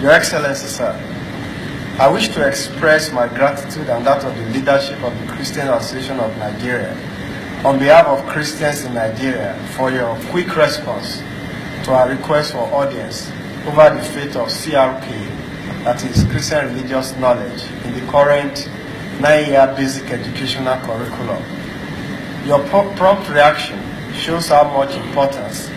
Your Excellency, sir, I wish to express my gratitude and that of the leadership of the Christian Association of Nigeria on behalf of Christians in Nigeria for your quick response to our request for audience over the fate of CRK, that is Christian Religious Knowledge, in the current 9-year basic educational curriculum. Your prompt reaction shows how much importance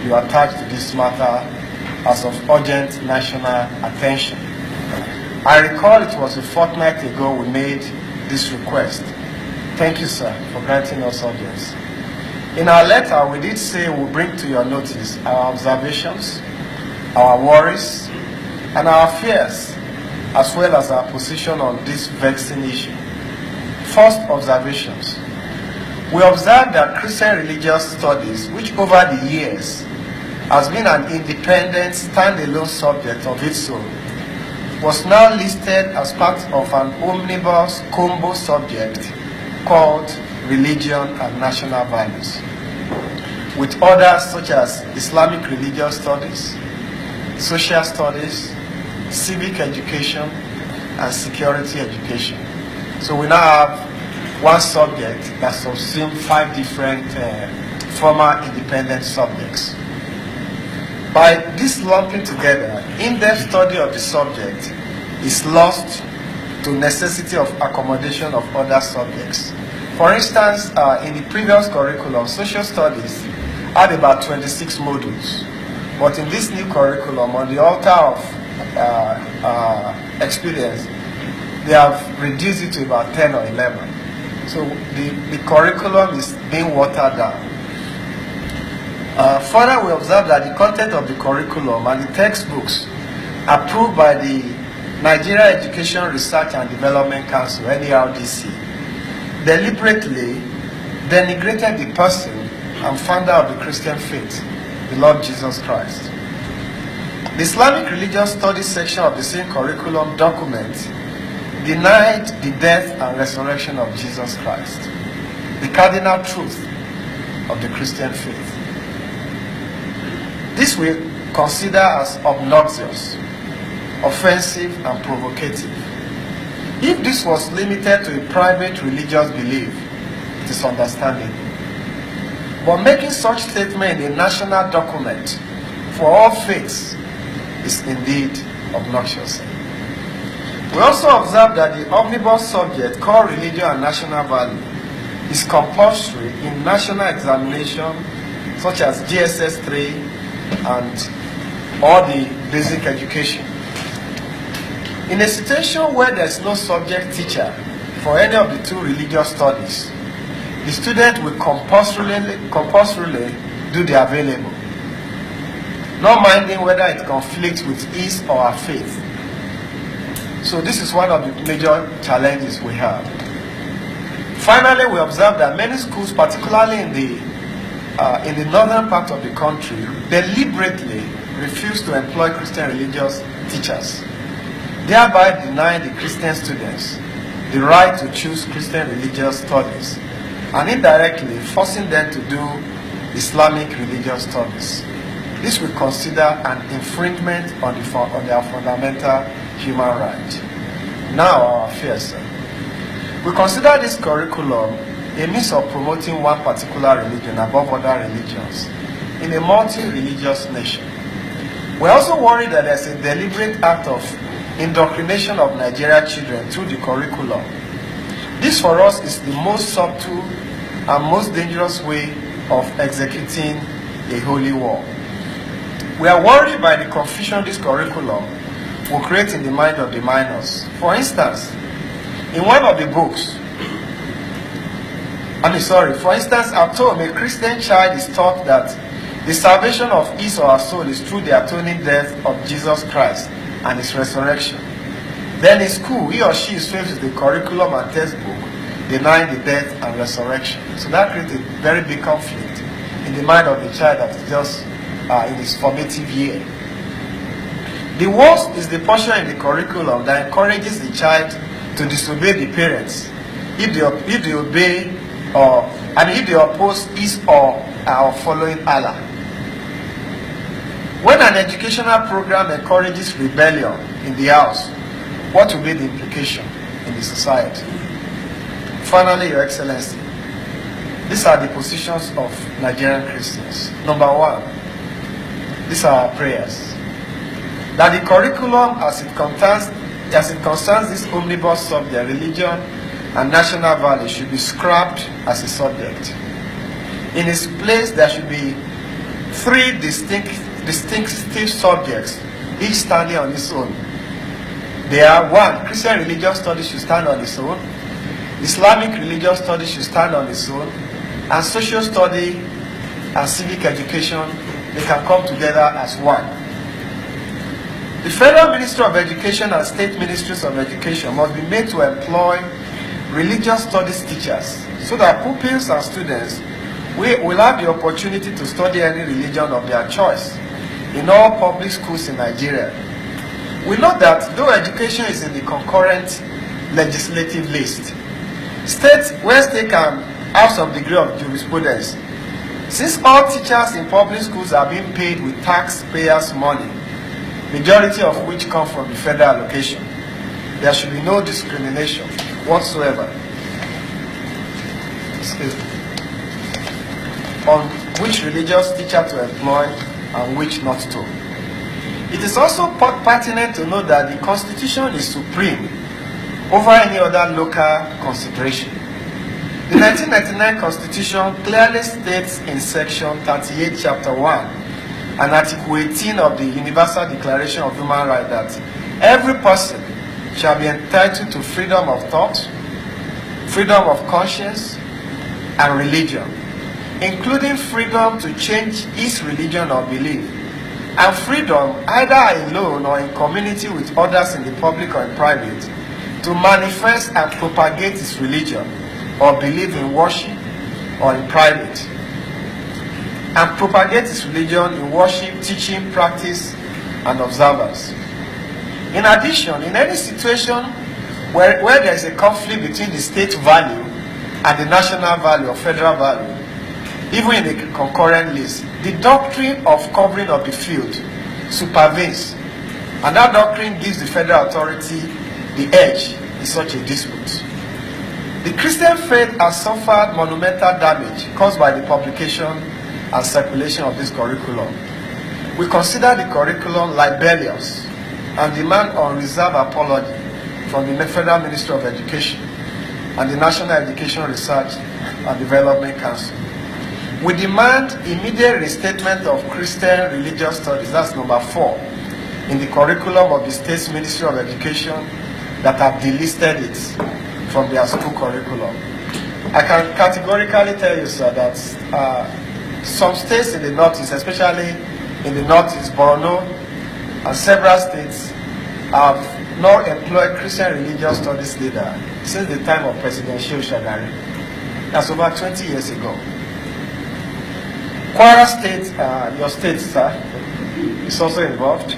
you attach to this matter as of urgent national attention. I recall it was a fortnight ago we made this request. Thank you, sir, for granting us audience. In our letter, we did say we'll bring to your notice our observations, our worries, and our fears, as well as our position on this vexing issue. First, observations. We observed that Christian religious studies, which over the years has been an independent, standalone subject of its own, was now listed as part of an omnibus combo subject called Religion and National Values, with others such as Islamic Religious Studies, Social Studies, Civic Education, and Security Education. So we now have one subject that subsumes 5 different former independent subjects. By this lumping together, in-depth study of the subject is lost to necessity of accommodation of other subjects. For instance, in the previous curriculum, social studies had about 26 modules, but in this new curriculum, on the altar of experience, they have reduced it to about 10 or 11. So the curriculum is being watered down. Further, we observe that the content of the curriculum and the textbooks approved by the Nigeria Education Research and Development Council, NERDC, deliberately denigrated the person and founder of the Christian faith, the Lord Jesus Christ. The Islamic Religious Studies section of the same curriculum document denied the death and resurrection of Jesus Christ, the cardinal truth of the Christian faith. This we consider as obnoxious, offensive, and provocative. If this was limited to a private religious belief, it is understandable. But making such statement in a national document for all faiths is indeed obnoxious. We also observe that the omnibus subject called Religion and National Value is compulsory in national examination such as GSS 3 and all the basic education. In a situation where there is no subject teacher for any of the 2 religious studies, the student will compulsorily do the available, not minding whether it conflicts with his or her faith. So this is one of the major challenges we have. Finally, we observe that many schools, particularly in the northern part of the country, deliberately refuse to employ Christian religious teachers, thereby denying the Christian students the right to choose Christian religious studies, and indirectly forcing them to do Islamic religious studies. This we consider an infringement on their fundamental human right. Now our affairs, sir. We consider this curriculum a means of promoting one particular religion above other religions in a multi-religious nation. We're also worried that there's a deliberate act of indoctrination of Nigerian children through the curriculum. This for us is the most subtle and most dangerous way of executing a holy war. We are worried by the confusion this curriculum will create in the mind of the minors. For instance, in one of the books, at home, a Christian child is taught that the salvation of his or her soul is through the atoning death of Jesus Christ and his resurrection. Then in school, he or she is faced with the curriculum and textbook denying the death and resurrection. So that creates a very big conflict in the mind of the child that is just in his formative year. The worst is the portion in the curriculum that encourages the child to disobey the parents if they obey if they oppose his or our following Allah. When an educational program encourages rebellion in the house, what will be the implication in the society? Finally, Your Excellency, these are the positions of Nigerian Christians. Number one, these are our prayers. That the curriculum as it concerns this omnibus subject, religion and national values, should be scrapped as a subject. In its place, there should be three distinctive subjects, each standing on its own. They are: one, Christian religious studies should stand on its own; Islamic religious studies should stand on its own; and social study and civic education, they can come together as one. The Federal Ministry of Education and State Ministries of Education must be made to employ religious studies teachers so that pupils and students will have the opportunity to study any religion of their choice in all public schools in Nigeria. We know that though education is in the concurrent legislative list, states can have some degree of jurisprudence. Since all teachers in public schools are being paid with taxpayers' money, majority of which come from the federal allocation, there should be no discrimination whatsoever on which religious teacher to employ and which not to. It is also pertinent to note that the Constitution is supreme over any other local consideration. The 1999 Constitution clearly states in Section 38, Chapter 1, and Article 18 of the Universal Declaration of Human Rights that every person shall be entitled to freedom of thought, freedom of conscience, and religion, including freedom to change his religion or belief, and freedom, either alone or in community with others in the public or in private, to manifest and propagate his religion or belief in worship or in private, and propagate his religion in worship, teaching, practice, and observance. In addition, in any situation where there is a conflict between the state value and the national value or federal value, even in a concurrent list, the doctrine of covering of the field supervenes, and that doctrine gives the federal authority the edge in such a dispute. The Christian faith has suffered monumental damage caused by the publication and circulation of this curriculum. We consider the curriculum libellous and demand unreserved apology from the Federal Ministry of Education and the National Education Research and Development Council. We demand immediate restatement of Christian religious studies, that's number 4, in the curriculum of the State's Ministry of Education that have delisted it from their school curriculum. I can categorically tell you, sir, that some states in the Northeast, especially in the Northeast, Borno, and several states have not employed Christian religious studies leader since the time of President Shehu Shagari. That's over 20 years ago. Kwara State, your state, sir, is also involved.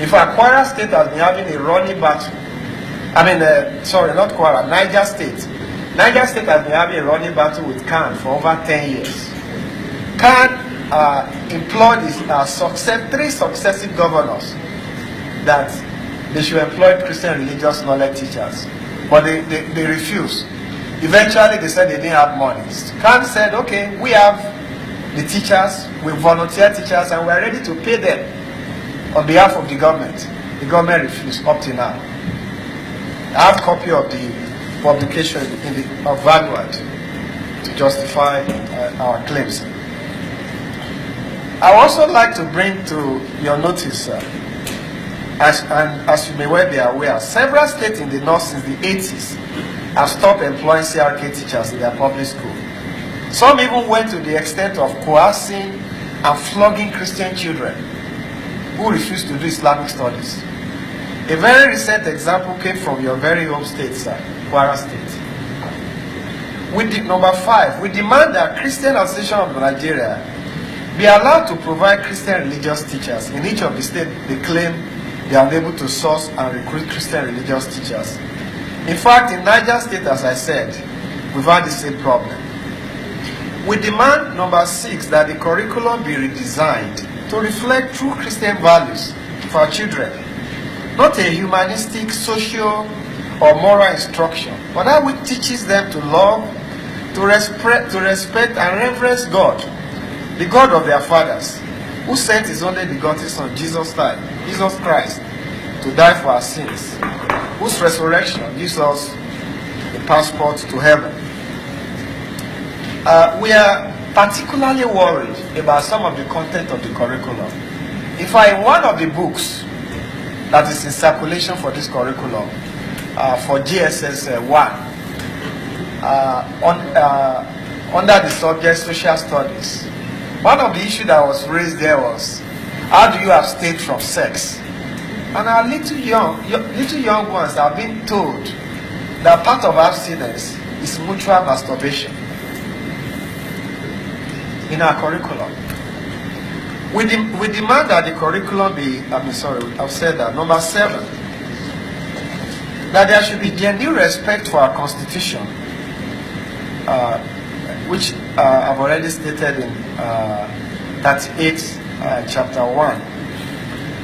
In fact, Kwara State has been having a running battle. Sorry, not Kwara, Niger State. Niger State has been having a running battle with CAN for over 10 years. CAN employed three successive governors that they should employ Christian religious knowledge teachers, but they refused. Eventually, they said they didn't have money. CAN said, okay, we have the teachers, we volunteer teachers, and we're ready to pay them on behalf of the government. The government refused up to now. I have a copy of the publication of Vanguard to justify our claims. I would also like to bring to your notice, as you may well be aware, several states in the north since the 80s have stopped employing CRK teachers in their public school. Some even went to the extent of coercing and flogging Christian children who refused to do Islamic studies. A very recent example came from your very home state, sir, Kwara State. Number 5, we demand that Christian Association of Nigeria be allowed to provide Christian religious teachers. In each of the states, they claim they are able to source and recruit Christian religious teachers. In fact, in Niger State, as I said, we've had the same problem. We demand, number 6, that the curriculum be redesigned to reflect true Christian values for our children. Not a humanistic, social, or moral instruction, but that which teaches them to love, to respect and reverence God, the God of their fathers, who sent his only begotten Son, Jesus Christ, to die for our sins, whose resurrection gives us a passport to heaven. We are particularly worried about some of the content of the curriculum. In fact, in one of the books that is in circulation for this curriculum, for GSS 1, under the subject social studies, one of the issues that was raised there was, how do you abstain from sex? And our little young ones are being told that part of abstinence is mutual masturbation in our curriculum. We demand that the curriculum be, I've said that, number 7, that there should be genuine respect for our constitution, which I've already stated in 38, chapter 1.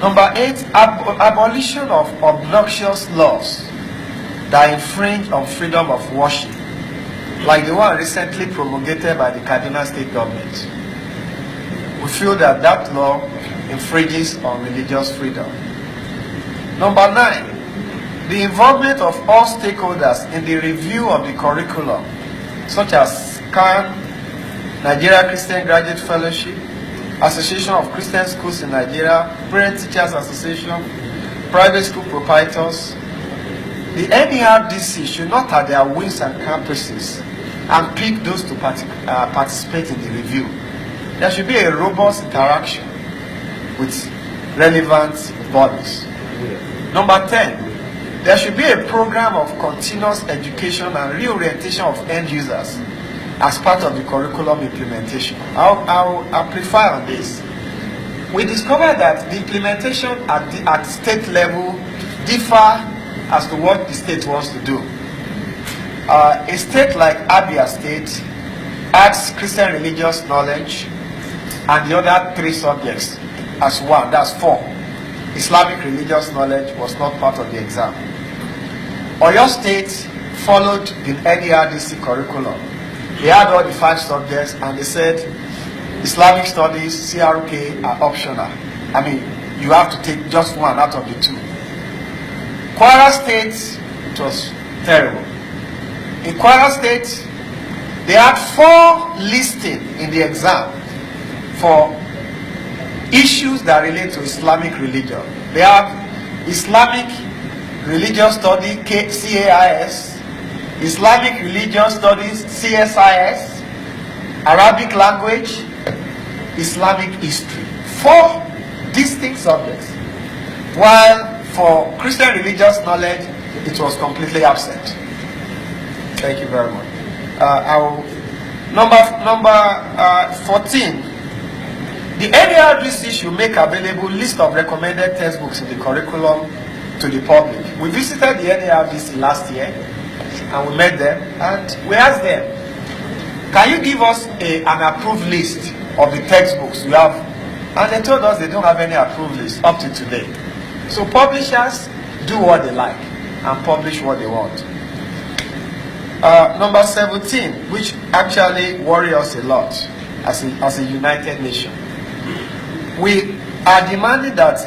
Number 8, abolition of obnoxious laws that infringe on freedom of worship, like the one recently promulgated by the Kaduna State government. We feel that that law infringes on religious freedom. Number 9, the involvement of all stakeholders in the review of the curriculum, such as CAN, Nigeria Christian Graduate Fellowship, Association of Christian Schools in Nigeria, Parent Teachers Association, private school proprietors. The NERDC should not have their wings and campuses and pick those to participate in the review. There should be a robust interaction with relevant bodies. Number 10, there should be a program of continuous education and reorientation of end users as part of the curriculum implementation. I'll prefer on this. We discovered that the implementation at state level differ as to what the state wants to do. A state like Abia State adds Christian religious knowledge and the other 3 subjects as one, that's 4. Islamic religious knowledge was not part of the exam. Oyo State followed the NERDC curriculum. They had all the 5 subjects and they said Islamic studies, CRK are optional. I mean, you have to take just one out of the 2. Kwara State, it was terrible. In Kwara State, they had 4 listing in the exam for issues that relate to Islamic religion. They have Islamic religious study, CAIS, Islamic religious studies, CSIS, Arabic language, Islamic history. 4 distinct subjects. While for Christian religious knowledge, it was completely absent. Thank you very much. Number 14. The NERDC should make available list of recommended textbooks in the curriculum to the public. We visited the NERDC last year and we met them and we asked them, can you give us an approved list of the textbooks you have? And they told us they don't have any approved list up to today. So publishers do what they like and publish what they want. Number 17, which actually worries us a lot as a united nation. We are demanding that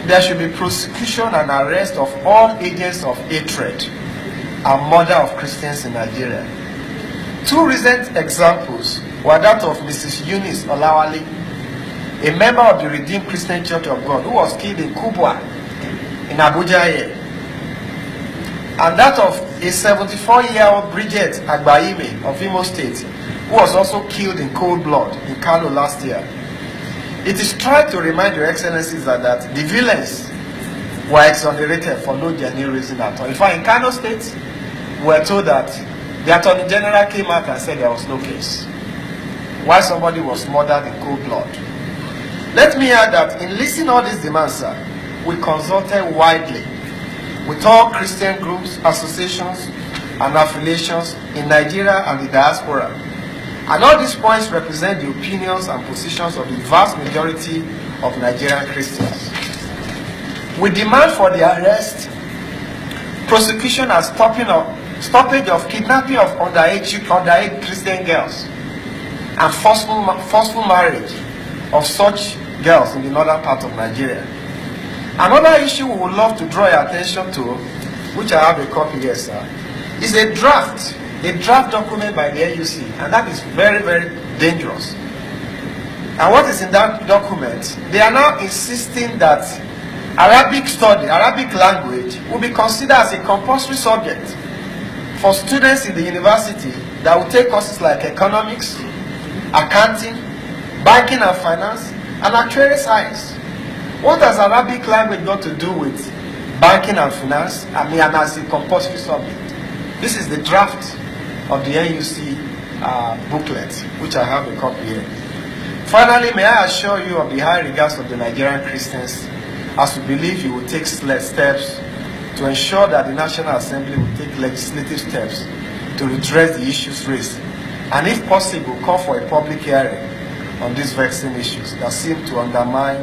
there should be prosecution and arrest of all agents of hatred and murder of Christians in Nigeria. 2 recent examples were that of Mrs. Eunice Olawale, a member of the Redeemed Christian Church of God, who was killed in Kubwa, in Abuja here, and that of a 74-year-old Bridget Agbaime of Imo State, who was also killed in cold blood in Kano last year. It is tried to remind Your Excellencies that the villains were exonerated for no genuine reason at all. In fact, in Kano State, we were told that the Attorney General came out and said there was no case, while somebody was murdered in cold blood. Let me add that in listing all these demands, sir, we consulted widely with all Christian groups, associations, and affiliations in Nigeria and the diaspora. And all these points represent the opinions and positions of the vast majority of Nigerian Christians. We demand for the arrest, prosecution, and stoppage of kidnapping of underage Christian girls and forceful marriage of such girls in the northern part of Nigeria. Another issue we would love to draw your attention to, which I have a copy here, sir, is a draft document by the NUC, and that is very, very dangerous. And what is in that document? They are now insisting that Arabic language will be considered as a compulsory subject for students in the university that will take courses like economics, accounting, banking and finance, and actuarial science. What has Arabic language got to do with banking and finance? I mean, as a compulsory subject. This is the draft of the NUC booklet, which I have a copy here. Finally, may I assure you of the high regards of the Nigerian Christians, as we believe you will take steps to ensure that the National Assembly will take legislative steps to redress the issues raised, and if possible, call for a public hearing on these vexing issues that seem to undermine